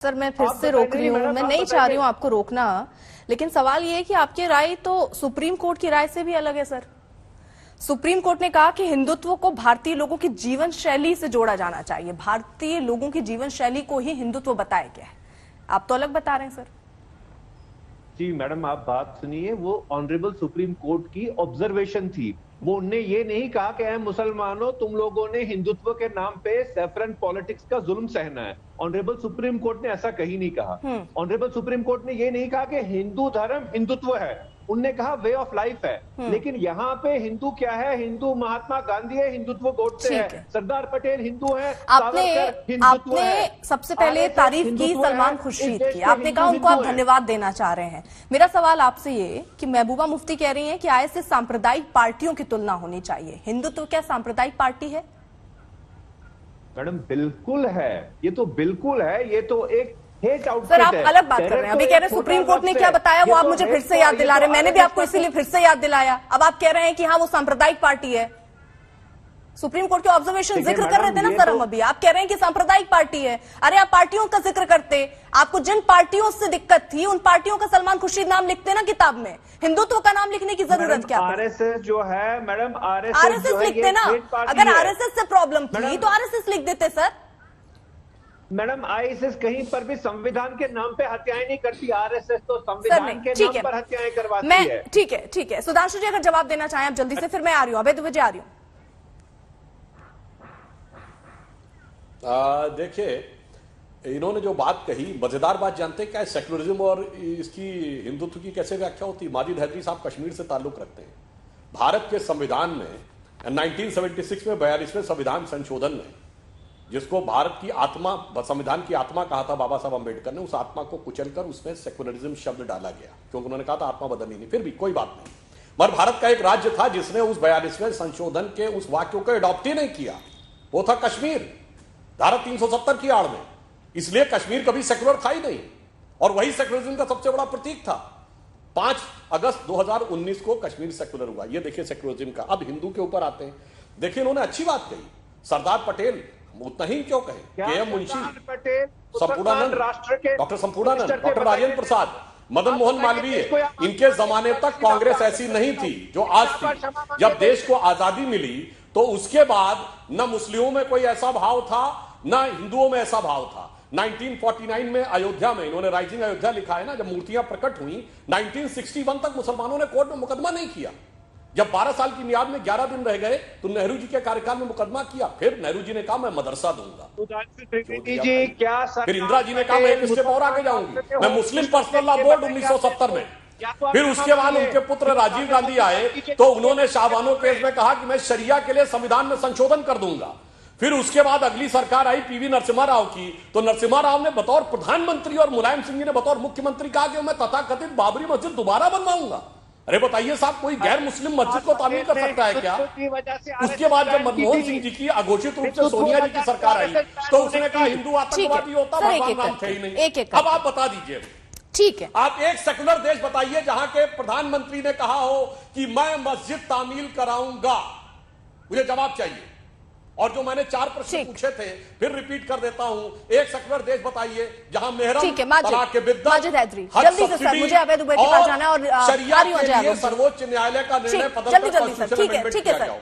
Sir मैं फिर से रोक रही हूँ, मैं नहीं चाह रही हूँ आपको रोकना, लेकिन सवाल ये है कि आपकी राय तो सुप्रीम कोर्ट की राय से भी अलग है। सर सुप्रीम कोर्ट ने कहा कि हिंदुत्व को भारतीय लोगों की जीवन शैली से जोड़ा जाना चाहिए, भारतीय लोगों की जीवन शैली को ही हिंदुत्व बताया गया है। आप तो अलग बता रहे हैं। सर जी मैडम, आप बात सुनिए, वो ऑनरेबल सुप्रीम कोर्ट की ऑब्जर्वेशन थी। वो उनने ये नहीं कहा कि मुसलमानों तुम लोगों ने हिंदुत्व के नाम पे सेफरन पॉलिटिक्स का जुल्म सहना है। ऑनरेबल सुप्रीम कोर्ट ने ऐसा कहीं नहीं कहा। ऑनरेबल सुप्रीम कोर्ट ने ये नहीं कहा कि हिंदू धर्म हिंदुत्व है, उनने कहा वे ऑफ लाइफ है। लेकिन यहाँ पे हिंदू क्या है? हिंदू महात्मा गांधी है, हिंदुत्व गोडसे है, सरदार पटेल हिंदू है, आपने सबसे पहले तारीफ की सलमान खुर्शीद की, आपने कहा उनको आप धन्यवाद देना चाह रहे हैं। मेरा सवाल आपसे ये कि महबूबा मुफ्ती कह रही हैं कि आईएसएस सांप्रदायिक पार्टियों की तुलना होनी चाहिए, हिंदुत्व क्या सांप्रदायिक पार्टी है? मैडम बिल्कुल है, ये तो बिल्कुल है, ये तो एक सर आप अलग बात कर रहे हैं। अभी कह रहे हैं सुप्रीम कोर्ट ने क्या बताया वो आप मुझे फिर से याद दिला रहे हैं, मैंने भी आपको इसीलिए फिर से याद दिलाया। अब आप कह रहे हैं कि हाँ वो सांप्रदायिक पार्टी है। सुप्रीम कोर्ट के ऑब्जर्वेशन जिक्र कर रहे थे ना सर हम अभी, आप कह रहे हैं कि सांप्रदायिक पार्टी है। अरे आप पार्टियों का जिक्र करते, आपको जिन पार्टियों से दिक्कत थी उन पार्टियों का सलमान खुर्शीद नाम लिखते ना किताब में, हिंदुत्व का नाम लिखने की जरूरत क्या? आरएसएस जो है मैडम, आरएसएस लिखते ना, अगर आरएसएस से प्रॉब्लम थी तो आरएसएस लिख देते। सर मैडम आईएसएस कहीं पर भी संविधान के नाम पे हत्याएं नहीं करती, आरएसएस तो संविधान के नाम पर हत्याएं करवाती है। ठीक है सुधांशु जी अगर जवाब देना चाहें आप जल्दी से, फिर मैं आ रही हूँ, अभय दुबे आ रही हूँ। देखिए इन्होंने जो बात कही, मजेदार बात जानते हैं क्या, सेक्युलरिज्म और इसकी हिंदुत्व की कैसे व्याख्या होती है? माजिद हैदरी साहब कश्मीर से ताल्लुक रखते हैं। भारत के संविधान में 1976 में 42वें संविधान संशोधन में, जिसको भारत की आत्मा, संविधान की आत्मा कहा था बाबा साहब अंबेडकर ने, उस आत्मा को कुचलकर उसमें सेक्युलरिज्म शब्द डाला गया, क्योंकि उन्होंने कहा था आत्मा बदलनी नहीं। फिर भी कोई बात नहीं, मगर भारत का एक राज्य था जिसने उस 42वें संशोधन के उस वाक्य को अडॉप्ट ही नहीं किया, वो था कश्मीर, धारा 370 की आड़ में। इसलिए कश्मीर कभी सेक्युलर था ही नहीं, और वही सेक्युलरिज्म का सबसे बड़ा प्रतीक था। 5 अगस्त 2019 को कश्मीर सेक्युलर हुआ। ये देखिए सेक्युलरिज्म का। अब हिंदू के ऊपर आते हैं। देखिए इन्होंने अच्छी बात कही, सरदार पटेल, उतना ही क्यों कहे, के.एम. मुंशी, संपूर्णानंद, डॉक्टर संपूर्णानंद, डॉक्टर राजेंद्र प्रसाद, मदन मोहन मालवीय, इनके जमाने तक कांग्रेस ऐसी नहीं थी जो आज थी। जब देश को आजादी मिली तो उसके बाद न मुस्लिमों में कोई ऐसा भाव था, न हिंदुओं में ऐसा भाव था। 1949 में अयोध्या में, इन्होंने राइजिंग अयोध्या लिखा है ना, जब मूर्तियां प्रकट हुई, 1961 तक मुसलमानों ने कोर्ट में मुकदमा नहीं किया। जब 12 साल की मियाद में 11 दिन रह गए तो नेहरू जी के कार्यकाल में मुकदमा किया। फिर नेहरू जी ने कहा मैं मदरसा दूंगा, फिर इंदिरा जी ने कहा मैं एक स्टेप और आगे जाऊंगी, मैं मुस्लिम पर्सनल लॉ बोर्ड 1970 में। फिर उसके बाद उनके पुत्र राजीव गांधी आए तो उन्होंने शाहबानो केस में कहा कि मैं शरिया के लिए संविधान में संशोधन कर दूंगा। फिर उसके बाद अगली सरकार आई पीवी नरसिम्हा राव की, तो नरसिम्हा राव ने बतौर प्रधानमंत्री और मुलायम सिंह जी ने बतौर मुख्यमंत्री कहा कि मैं तथाकथित बाबरी मस्जिद दोबारा बनवाऊंगा। अरे बताइए साहब, कोई गैर मुस्लिम मस्जिद को तामील कर सकता है क्या? उसके बाद जब मनमोहन सिंह जी की अघोषित रूप से सोनिया जी की सरकार आई तो उसने कहा हिंदू आतंकवादी होता, भगवान राम थे ही नहीं। अब आप बता दीजिए, ठीक है, आप एक सेकुलर देश बताइए जहां के प्रधानमंत्री ने कहा हो कि मैं मस्जिद तामील कराऊंगा। मुझे जवाब चाहिए। और जो मैंने 4 प्रश्न पूछे थे फिर रिपीट कर देता हूं, एक सेकुलर देश बताइए जहां मेहरम, तलाक के बिद्दत, जल्दी से सर, मुझे अभय दुबे के पास जाना है और शरिया के लिए सर्वोच्च न्यायालय का निर्णय जल्दी से, ठीक है सर।